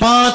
5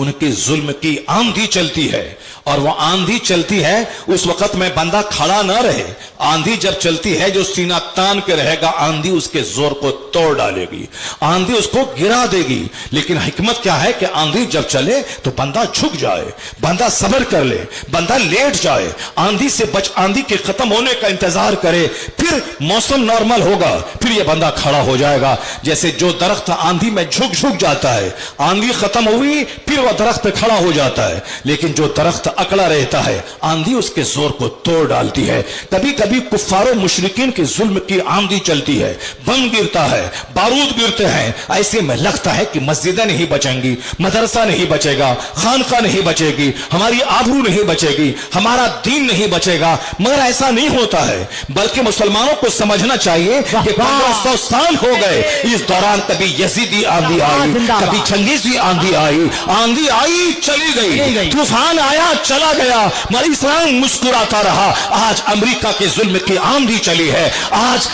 ان کے ظلم کی آندھی چلتی ہے, اور وہ آندھی چلتی ہے اس وقت میں بندہ کھڑا نہ رہے. آندھی جب چلتی ہے جو سینہ تان کے رہے گا, آندھی اس کے زور کو توڑ ڈالے گی, آندھی اس کو گرا دے گی. لیکن حکمت کیا ہے کہ آندھی جب چلے تو بندہ جھک جائے, بندہ صبر کر لے, بندہ لیٹ جائے, آندھی سے آندھی کے ختم ہونے کا انتظار کرے, پھر موسم نارمل ہوگا, پھر یہ بندہ کھڑا ہو جائے گا. جیسے جو درخت آندھی میں جھک جاتا ہے, آندھی ختم ہوئی پھر وہ درخت کھڑا ہو جاتا ہے. لیکن جو درخت اکڑا رہتا ہے, آندھی اس کے زور کو توڑ ڈالتی ہے. کبھی کبھی کفار و مشرکین کے ظلم کی آندھی چلتی ہے, بم گرتا ہے, بارود گرتے ہیں, ایسے میں لگتا ہے کہ مسجدیں نہیں بچیں گی, مدرسہ نہیں بچے گا, خانقاہ نہیں بچے گی, ہماری آبرو نہیں بچے گی, ہمارا دین نہیں بچے گا. مگر ایسا نہیں ہوتا ہے, بلکہ مسلمانوں کو سمجھنا چاہیے کہ 1500 سال ہو گئے, اس دوران کبھی یزیدی آندھی آئی, کبھی چنگیزی آندھی آئی, آندھی آئی چلی گئی, طوفان آیا چلا گیا, مگر اسلام مسکراتا رہا. آج امریکہ کے ظلم کی آندھی چلی ہے, آج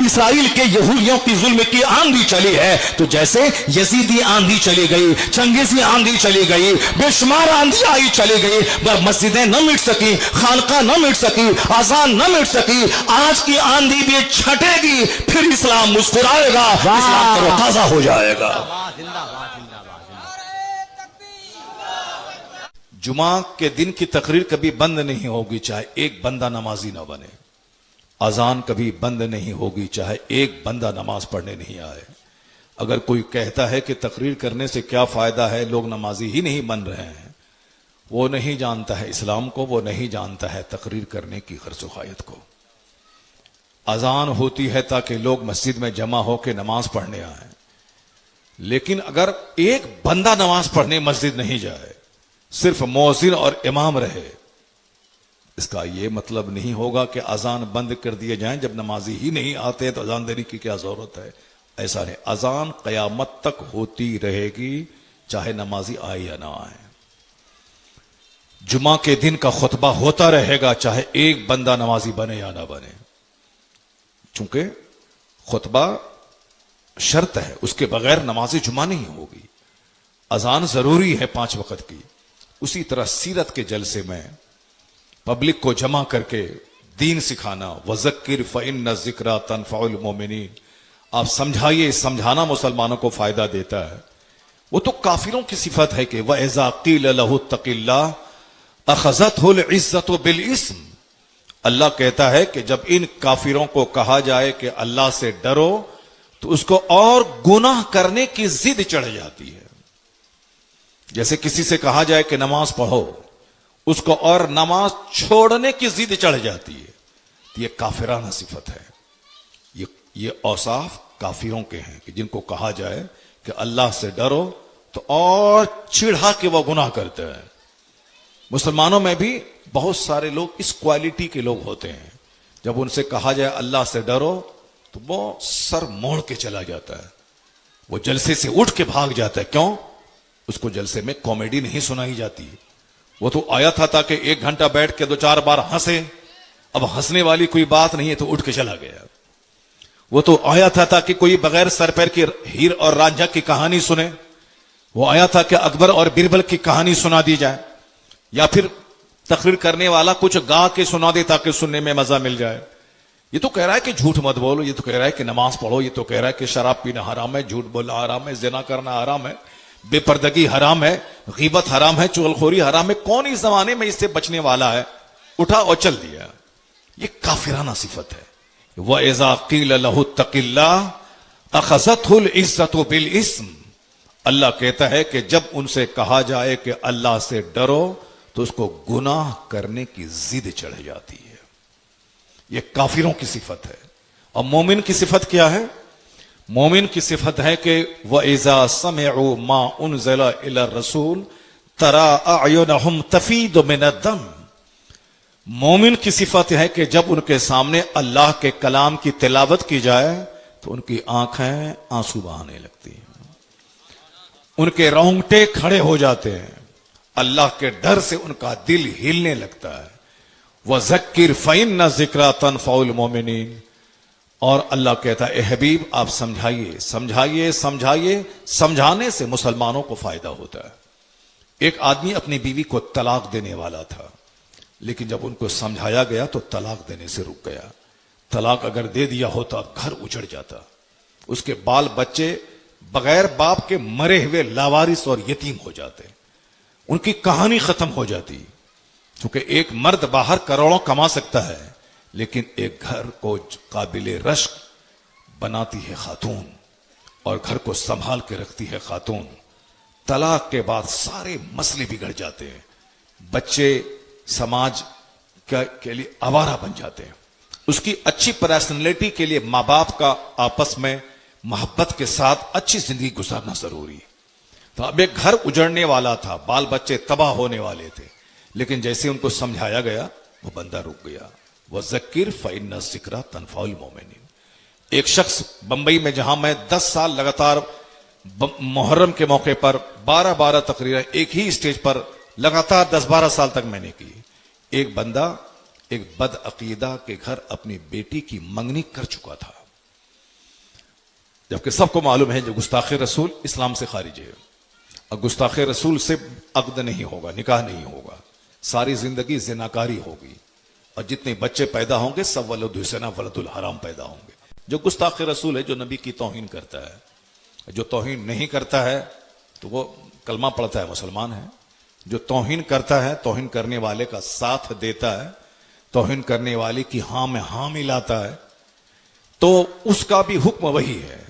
اسرائیل کے یہودیوں کی ظلم کی آندھی چلی ہے. تو جیسے یزیدی آندھی چلی گئی, چنگیزی آندھی چلی گئی, بے شمار آندھی آئی چلی گئی, مسجدیں نہ مٹ سکی, خانقاہ نہ مٹ سکی, اذان نہ مٹ سکی, آج کی آندھی بھی چھٹے گی, پھر اسلام مسکرائے گا, اسلام تر و تازہ ہو جائے گا. جمعہ کے دن کی تقریر کبھی بند نہیں ہوگی چاہے ایک بندہ نمازی نہ بنے. اذان کبھی بند نہیں ہوگی چاہے ایک بندہ نماز پڑھنے نہیں آئے. اگر کوئی کہتا ہے کہ تقریر کرنے سے کیا فائدہ ہے, لوگ نمازی ہی نہیں بن رہے ہیں, وہ نہیں جانتا ہے اسلام کو, وہ نہیں جانتا ہے تقریر کرنے کی غرض و غایت کو. اذان ہوتی ہے تاکہ لوگ مسجد میں جمع ہو کے نماز پڑھنے آئیں, لیکن اگر ایک بندہ نماز پڑھنے مسجد نہیں جائے, صرف مؤذن اور امام رہے, اس کا یہ مطلب نہیں ہوگا کہ اذان بند کر دیے جائیں. جب نمازی ہی نہیں آتے تو اذان دینے کی کیا ضرورت ہے؟ ایسا نہیں, اذان قیامت تک ہوتی رہے گی چاہے نمازی آئے یا نہ آئے. جمعہ کے دن کا خطبہ ہوتا رہے گا چاہے ایک بندہ نمازی بنے یا نہ بنے, چونکہ خطبہ شرط ہے, اس کے بغیر نماز جمعہ نہیں ہوگی. اذان ضروری ہے 5 وقت کی. اسی طرح سیرت کے جلسے میں پبلک کو جمع کر کے دین سکھانا, وذکر فإن الذکریٰ تنفع المؤمنین, آپ سمجھائیے, سمجھانا مسلمانوں کو فائدہ دیتا ہے. وہ تو کافروں کی صفت ہے کہ وَإِذَا قِيلَ لَهُ اتَّقِ اللَّهَ أَخَذَتْهُ الْعِزَّةُ بِالْإِثْمِ. اللہ کہتا ہے کہ جب ان کافروں کو کہا جائے کہ اللہ سے ڈرو تو اس کو اور گناہ کرنے کی ضد چڑھ جاتی ہے. جیسے کسی سے کہا جائے کہ نماز پڑھو, اس کو اور نماز چھوڑنے کی ضد چڑھ جاتی ہے. یہ کافرانہ صفت ہے. یہ اوصاف کافروں کے ہیں کہ جن کو کہا جائے کہ اللہ سے ڈرو تو اور چڑھا کے وہ گناہ کرتے ہیں. مسلمانوں میں بھی بہت سارے لوگ اس کوالٹی کے لوگ ہوتے ہیں, جب ان سے کہا جائے اللہ سے ڈرو تو وہ سر موڑ کے چلا جاتا ہے, وہ جلسے سے اٹھ کے بھاگ جاتا ہے. کیوں؟ اس کو جلسے میں کامیڈی نہیں سنائی جاتی. وہ تو آیا تھا تاکہ 1 گھنٹہ بیٹھ کے 2-4 بار ہنسے, اب ہنسنے والی کوئی بات نہیں ہے تو اٹھ کے چلا گیا. وہ تو آیا تھا تاکہ کوئی بغیر سر پیر کی ہیر اور رانجھا کی کہانی سنے, وہ آیا تھا کہ اکبر اور بربل کی کہانی سنا دی جائے, یا پھر تقریر کرنے والا کچھ گا کے سنا دے تاکہ سننے میں مزہ مل جائے. یہ تو کہہ رہا ہے کہ جھوٹ مت بولو, یہ تو کہہ رہا ہے کہ نماز پڑھو, یہ تو کہہ رہا ہے کہ شراب پینا حرام ہے, جھوٹ بولنا حرام ہے, زنا کرنا حرام ہے, بے پردگی حرام ہے, غیبت حرام ہے, چغلخوری حرام ہے. کون اس زمانے میں اس سے بچنے والا ہے؟ اٹھا اور چل دیا. یہ کافرانہ صفت ہے. وَإِذَا قِيلَ لَهُ اتَّقِ اللَّهَ أَخَذَتْهُ الْعِزَّةُ بِالْإِثْمِ. اللہ کہتا ہے کہ جب ان سے کہا جائے کہ اللہ سے ڈرو تو اس کو گناہ کرنے کی ضد چڑھ جاتی ہے. یہ کافروں کی صفت ہے. اور مومن کی صفت کیا ہے؟ مومن کی صفت ہے کہ وَإِذَا سَمِعُوا مَا أُنزِلَ إِلَى الرَّسُولِ تَرَىٰ أَعْيُنَهُمْ تَفِيضُ مِنَ الدَّمْعِ. مومن کی صفت ہے کہ جب ان کے سامنے اللہ کے کلام کی تلاوت کی جائے تو ان کی آنکھیں آنسو بہانے لگتی ہیں, ان کے رونگٹے کھڑے ہو جاتے ہیں, اللہ کے ڈر سے ان کا دل ہلنے لگتا ہے. وَذَكِّرْ فَإِنَّ الذِّكْرَىٰ تَنفَعُ الْمُؤْمِنِينَ. اور اللہ کہتا ہے اے حبیب آپ سمجھائیے, سمجھائیے, سمجھائیے, سمجھانے سے مسلمانوں کو فائدہ ہوتا ہے. ایک آدمی اپنی بیوی کو طلاق دینے والا تھا، لیکن جب ان کو سمجھایا گیا تو طلاق دینے سے رک گیا۔ طلاق اگر دے دیا ہوتا اب گھر اجڑ جاتا، اس کے بال بچے بغیر باپ کے مرے ہوئے لاوارث اور یتیم ہو جاتے، ان کی کہانی ختم ہو جاتی۔ کیونکہ ایک مرد باہر کروڑوں کما سکتا ہے، لیکن ایک گھر کو قابل رشک بناتی ہے خاتون، اور گھر کو سنبھال کے رکھتی ہے خاتون۔ طلاق کے بعد سارے مسئلے بگڑ جاتے ہیں، بچے سماج کے لیے آوارہ بن جاتے ہیں۔ اس کی اچھی پرسنالٹی کے لیے ماں باپ کا آپس میں محبت کے ساتھ اچھی زندگی گزارنا ضروری ہے۔ تو اب ایک گھر اجڑنے والا تھا، بال بچے تباہ ہونے والے تھے، لیکن جیسے ان کو سمجھایا گیا وہ بندہ رک گیا۔ وَذَكِّرْ فَإِنَّ الذِّكْرَىٰ تَنفَعُ الْمُؤْمِنِينَ۔ ایک شخص بمبئی میں، جہاں میں 10 سال لگاتار محرم کے موقع پر 12 تقریریں ایک ہی اسٹیج پر لگاتار 10-12 سال تک میں نے کی، ایک بندہ ایک بد عقیدہ کے گھر اپنی بیٹی کی منگنی کر چکا تھا، جبکہ سب کو معلوم ہے جو گستاخ رسول اسلام سے خارج ہے، اور گستاخ رسول سے عقد نہیں ہوگا، نکاح نہیں ہوگا، ساری زندگی زناکاری ہوگی، اور جتنے بچے پیدا ہوں گے سب ولد الزنا ولد الحرام پیدا ہوں گے۔ جو گستاخ رسول ہے، جو نبی کی توہین کرتا ہے، جو توہین نہیں کرتا ہے تو وہ کلمہ پڑھتا ہے، مسلمان ہے۔ جو توہین کرتا ہے، توہین کرنے والے کا ساتھ دیتا ہے، توہین کرنے والے کی ہاں میں ہاں ملاتا ہے، تو اس کا بھی حکم وہی ہے۔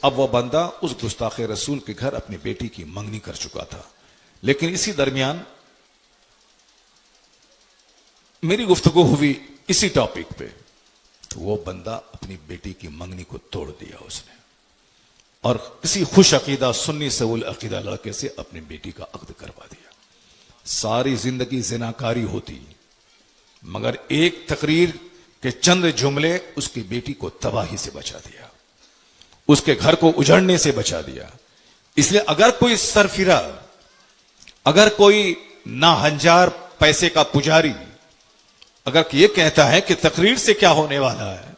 اب وہ بندہ اس گستاخ رسول کے گھر اپنی بیٹی کی منگنی کر چکا تھا، لیکن اسی درمیان میری گفتگو ہوئی اسی ٹاپک پہ، تو وہ بندہ اپنی بیٹی کی منگنی کو توڑ دیا اس نے، اور کسی خوش عقیدہ سنی سول عقیدہ لڑکے سے اپنی بیٹی کا عقد کروا دیا۔ ساری زندگی زناکاری ہوتی، مگر ایک تقریر کے چند جملے اس کی بیٹی کو تباہی سے بچا دیا، اس کے گھر کو اجڑنے سے بچا دیا۔ اس لیے اگر کوئی سرفرا، اگر کوئی ناہنجار پیسے کا پجاری اگر یہ کہتا ہے کہ تقریر سے کیا ہونے والا ہے،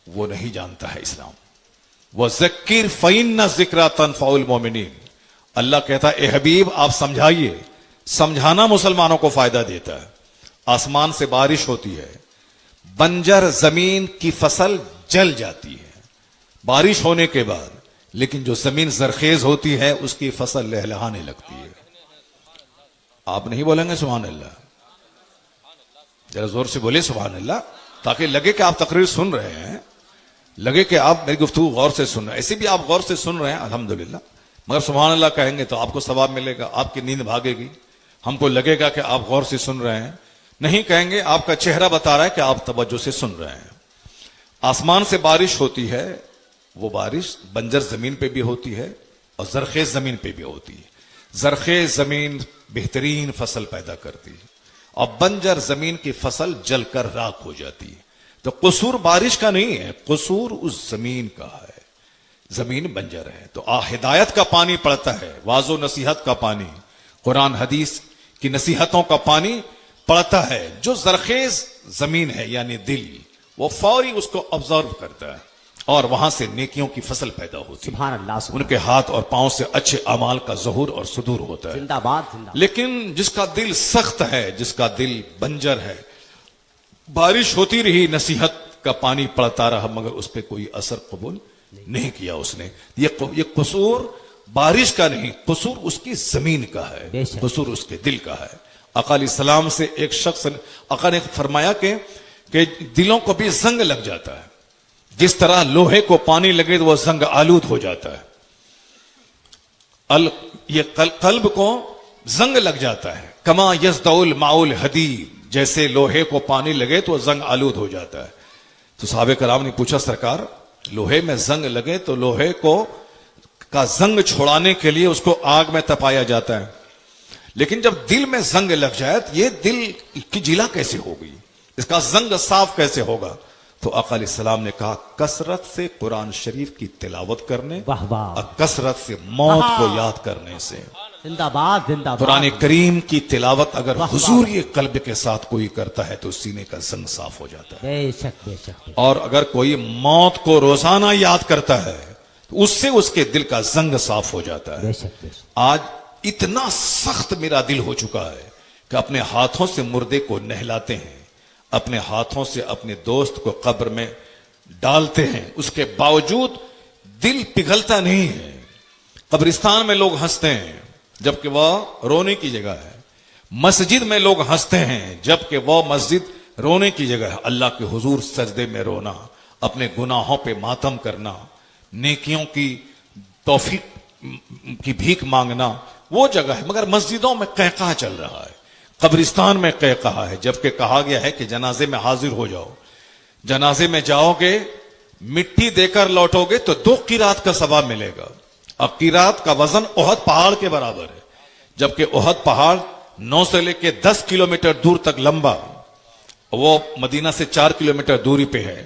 وہ نہیں جانتا ہے اسلام۔ وَذَكِّرْ فَإِنَّ الذِّكْرَىٰ تَنفَعُ الْمُؤْمِنِينَ۔ اللہ کہتا ہے اے حبیب آپ سمجھائیے، سمجھانا مسلمانوں کو فائدہ دیتا ہے۔ آسمان سے بارش ہوتی ہے، بنجر زمین کی فصل جل جاتی ہے بارش ہونے کے بعد، لیکن جو زمین زرخیز ہوتی ہے اس کی فصل لہلہانے لگتی ہے۔ آپ نہیں بولیں گے سبحان اللہ؟ ذرا زور سے بولے سبحان اللہ، تاکہ لگے کہ آپ تقریر سن رہے ہیں، لگے کہ آپ میری گفتگو غور سے سن رہے ہیں۔ ایسے بھی آپ غور سے سن رہے ہیں الحمدللہ، مگر سبحان اللہ کہیں گے تو آپ کو ثواب ملے گا، آپ کی نیند بھاگے گی، ہم کو لگے گا کہ آپ غور سے سن رہے ہیں۔ نہیں کہیں گے، آپ کا چہرہ بتا رہا ہے کہ آپ توجہ سے سن رہے ہیں۔ آسمان سے بارش ہوتی ہے، وہ بارش بنجر زمین پہ بھی ہوتی ہے اور زرخیز زمین پہ بھی ہوتی ہے۔ زرخیز زمین بہترین فصل پیدا کرتی ہے، اور بنجر زمین کی فصل جل کر راکھ ہو جاتی ہے۔ تو قصور بارش کا نہیں ہے، قصور اس زمین کا ہے، زمین بنجر ہے۔ تو ہدایت کا پانی پڑتا ہے، واعظ و نصیحت کا پانی، قرآن حدیث کی نصیحتوں کا پانی پڑتا ہے۔ جو زرخیز زمین ہے یعنی دل، وہ فوری اس کو آبزرو کرتا ہے، اور وہاں سے نیکیوں کی فصل پیدا ہوتی ہے۔ سبحان اللہ، ان کے ہاتھ اور پاؤں سے اچھے اعمال کا ظہور اور صدور ہوتا ہے۔ زندہ باد، زندہ باد۔ لیکن جس کا دل سخت ہے، جس کا دل بنجر ہے، بارش ہوتی رہی، نصیحت کا پانی پڑتا رہا، مگر اس پہ کوئی اثر قبول نہیں کیا اس نے۔ یہ قصور بارش کا نہیں، قصور اس کی زمین کا ہے، بے شک۔ قصور اس کے دل کا ہے۔ آقا علیہ السلام سے ایک شخص، آقا نے فرمایا کہ دلوں کو بھی زنگ لگ جاتا ہے، جس طرح لوہے کو پانی لگے تو وہ زنگ آلود ہو جاتا ہے، یہ قلب کو زنگ لگ جاتا ہے۔ کما یزدع الماء الحدید، جیسے لوہے کو پانی لگے تو زنگ آلود ہو جاتا ہے۔ تو صحابہ کرام نے پوچھا سرکار لوہے میں زنگ لگے تو لوہے کا زنگ چھوڑانے کے لیے اس کو آگ میں تپایا جاتا ہے، لیکن جب دل میں زنگ لگ جائے تو یہ دل کی جلا کیسے ہوگی، اس کا زنگ صاف کیسے ہوگا؟ تو آقا علیہ السلام نے کہا کثرت سے قرآن شریف کی تلاوت کرنے واہ واہ، اور کثرت سے موت کو یاد کرنے سے۔ زندہ باد، زندہ باد۔ قرآن کریم کی تلاوت اگر واہ واہ۔ حضور یہ قلب کے ساتھ کوئی کرتا ہے تو سینے کا زنگ صاف ہو جاتا ہے، بے شک، بے شک، بے شک۔ اور اگر کوئی موت کو روزانہ یاد کرتا ہے تو اس سے اس کے دل کا زنگ صاف ہو جاتا ہے۔ بے شک، بے شک۔ آج اتنا سخت میرا دل ہو چکا ہے کہ اپنے ہاتھوں سے مردے کو نہلاتے ہیں، اپنے ہاتھوں سے اپنے دوست کو قبر میں ڈالتے ہیں، اس کے باوجود دل پگھلتا نہیں ہے۔ قبرستان میں لوگ ہنستے ہیں جبکہ وہ رونے کی جگہ ہے، مسجد میں لوگ ہنستے ہیں جبکہ وہ مسجد رونے کی جگہ ہے۔ اللہ کے حضور سجدے میں رونا، اپنے گناہوں پہ ماتم کرنا، نیکیوں کی توفیق کی بھیک مانگنا وہ جگہ ہے، مگر مسجدوں میں قہقہہ چل رہا ہے، قبرستان میں قہقہہ ہے، جبکہ کہا گیا ہے کہ جنازے میں حاضر ہو جاؤ، جنازے میں جاؤ گے مٹی دے کر لوٹو گے تو 2 قیرات کا ثواب ملے گا، اور قیرات کا وزن احد پہاڑ کے برابر ہے، جبکہ احد پہاڑ 9 سے لے کے 10 کلومیٹر دور تک لمبا، وہ مدینہ سے 4 کلومیٹر دوری پہ ہے،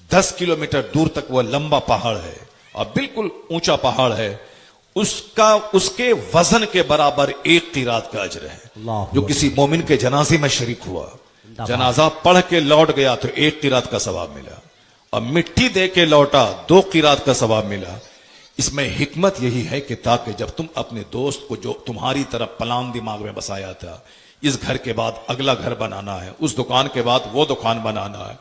10 کلومیٹر دور تک وہ لمبا پہاڑ ہے اور بالکل اونچا پہاڑ ہے، اس کے وزن کے برابر 1 قیرات کا اجر ہے۔ اللہ جو کسی مومن کے جنازے میں شریک ہوا، جنازہ پڑھ کے لوٹ گیا تو 1 قیرات کا ثواب ملا، اور مٹی دے کے لوٹا 2 قیرات کا ثواب ملا۔ اس میں حکمت یہی ہے کہ تاکہ جب تم اپنے دوست کو جو تمہاری طرف پلان دماغ میں بسایا تھا، اس گھر کے بعد اگلا گھر بنانا ہے، اس دکان کے بعد وہ دکان بنانا ہے،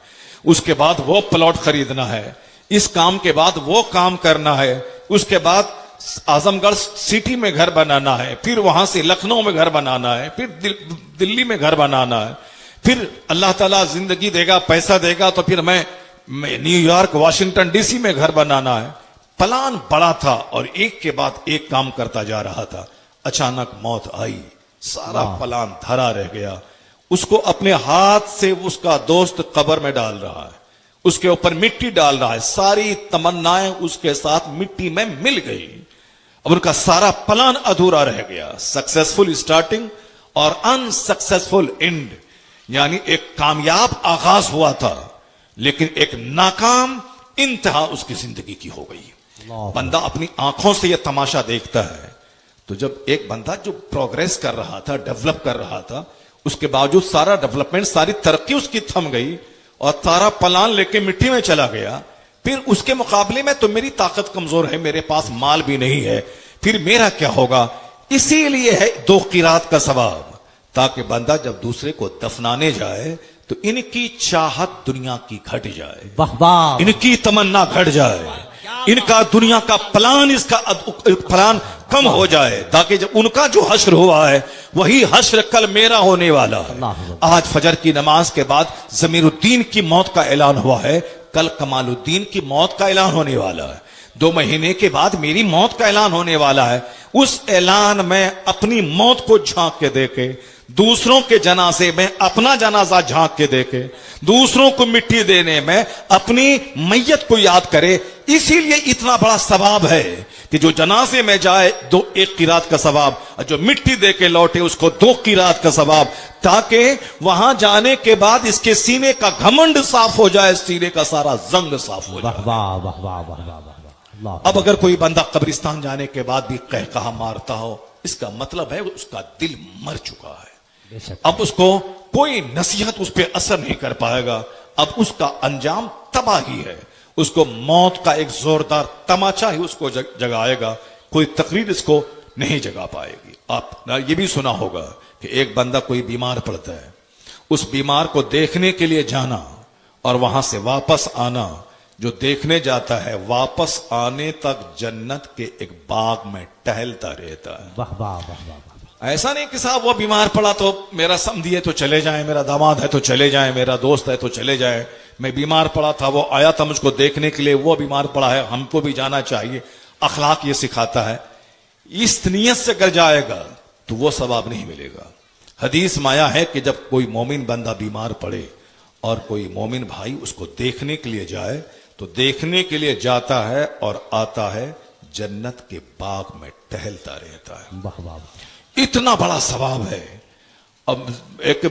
اس کے بعد وہ پلاٹ خریدنا ہے، اس کام کے بعد وہ کام کرنا ہے، اس کے بعد اعظم گڑھ سٹی میں گھر بنانا ہے، پھر وہاں سے لکھنؤ میں گھر بنانا ہے، پھر دلی میں گھر بنانا ہے، پھر اللہ تعالیٰ زندگی دے گا، پیسہ دے گا تو پھر میں New York Washington D C میں گھر بنانا ہے۔ پلان بڑا تھا اور ایک کے بعد ایک کام کرتا جا رہا تھا، اچانک موت آئی، سارا پلان دھرا رہ گیا۔ اس کو اپنے ہاتھ سے اس کا دوست قبر میں ڈال رہا ہے، اس کے اوپر مٹی ڈال رہا ہے، ساری تمنائیں اس کے ساتھ مٹی میں مل گئی، اب ان کا سارا پلان ادھورا رہ گیا۔ سکسیسفل سٹارٹنگ اور انسکسیسفل اینڈ، یعنی ایک کامیاب آغاز ہوا تھا لیکن ایک ناکام انتہا اس کی زندگی کی ہو گئی۔ بندہ اپنی آنکھوں سے یہ تماشا دیکھتا ہے، تو جب ایک بندہ جو پروگریس کر رہا تھا، ڈیولپ کر رہا تھا، اس کے باوجود سارا ڈیولپمنٹ، ساری ترقی اس کی تھم گئی اور سارا پلان لے کے مٹی میں چلا گیا، پھر اس کے مقابلے میں تو میری طاقت کمزور ہے، میرے پاس مال بھی نہیں ہے، پھر میرا کیا ہوگا؟ اسی لیے ہے 2 قیرات کا ثواب، تاکہ بندہ جب دوسرے کو دفنانے جائے تو ان کی چاہت دنیا کی گھٹ جائے، واہ واہ، ان کی تمنا گھٹ جائے، ان کا دنیا کا پلان، اس کا پلان کم ہو جائے، تاکہ جب ان کا جو حشر ہوا ہے وہی حشر کل میرا ہونے والا ہے۔ آج فجر کی نماز کے بعد ضمیر الدین کی موت کا اعلان ہوا ہے، کل کمال الدین کی موت کا اعلان ہونے والا ہے، 2 مہینے کے بعد میری موت کا اعلان ہونے والا ہے۔ اس اعلان میں اپنی موت کو جھانک کے دیکھے، دوسروں کے جنازے میں اپنا جنازہ جھانک کے دیکھے، دوسروں کو مٹی دینے میں اپنی میت کو یاد کرے۔ اسی لیے اتنا بڑا ثواب ہے کہ جو جنازے میں جائے 1 قیرات کا ثواب، اور جو مٹی دے کے لوٹے اس کو 2 قیرات کا ثواب، تاکہ وہاں جانے کے بعد اس کے سینے کا گھمنڈ صاف ہو جائے، سینے کا سارا زنگ صاف ہو جائے۔ واہ واہ واہ واہ واہ واہ واہ، اللہ۔ اب اگر کوئی بندہ قبرستان جانے کے بعد بھی قہقہہ مارتا ہو، اس کا مطلب ہے اس کا دل مر چکا ہے، بے شک، اب اس کو کوئی نصیحت اس پہ اثر نہیں کر پائے گا، اب اس کا انجام تباہی ہے، اس کو موت کا ایک زوردار تماچا ہی اس کو جگائے گا، کوئی تقریر اس کو نہیں جگا پائے گی۔ آپ نے یہ بھی سنا ہوگا کہ ایک بندہ کوئی بیمار پڑتا ہے، اس بیمار کو دیکھنے کے لیے جانا اور وہاں سے واپس آنا، جو دیکھنے جاتا ہے واپس آنے تک جنت کے ایک باغ میں ٹہلتا رہتا ہے۔ واہ واہ واہ واہ واہ، ایسا نہیں کہ صاحب وہ بیمار پڑا تو میرا سمدھی ہے تو چلے جائیں، میرا داماد ہے تو چلے جائیں، میرا دوست ہے تو چلے جائیں، میں بیمار پڑا تھا، وہ آیا تھا مجھ کو دیکھنے کے لیے، وہ بیمار پڑا ہے، ہم کو بھی جانا چاہیے۔ اخلاق یہ سکھاتا ہے، اس نیت سے اگر جائے گا تو وہ ثواب نہیں ملے گا۔ حدیث میں آیا ہے کہ جب کوئی مومن بندہ بیمار پڑے اور کوئی مومن بھائی اس کو دیکھنے کے لیے جائے تو دیکھنے کے لیے جاتا ہے اور آتا ہے جنت کے باغ میں ٹہلتا رہتا ہے۔ واہ واہ واہ، اتنا بڑا ثواب ہے۔ اب ایک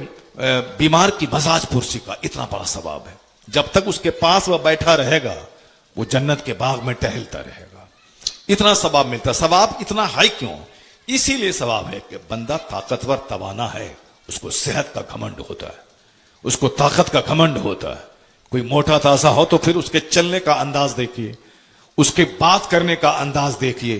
بیمار کی مزاج پرسی کا اتنا بڑا ثواب ہے، جب تک اس کے پاس وہ بیٹھا رہے گا وہ جنت کے باغ میں ٹہلتا رہے گا، اتنا ثواب ملتا ہے۔ ثواب اتنا ہائی کیوں؟ اسی لیے ثواب ہے کہ بندہ طاقتور توانا ہے، اس کو صحت کا گھمنڈ ہوتا ہے، اس کو طاقت کا گھمنڈ ہوتا ہے۔ کوئی موٹا تازہ ہو تو پھر اس کے چلنے کا انداز دیکھیے، اس کے بات کرنے کا انداز دیکھیے،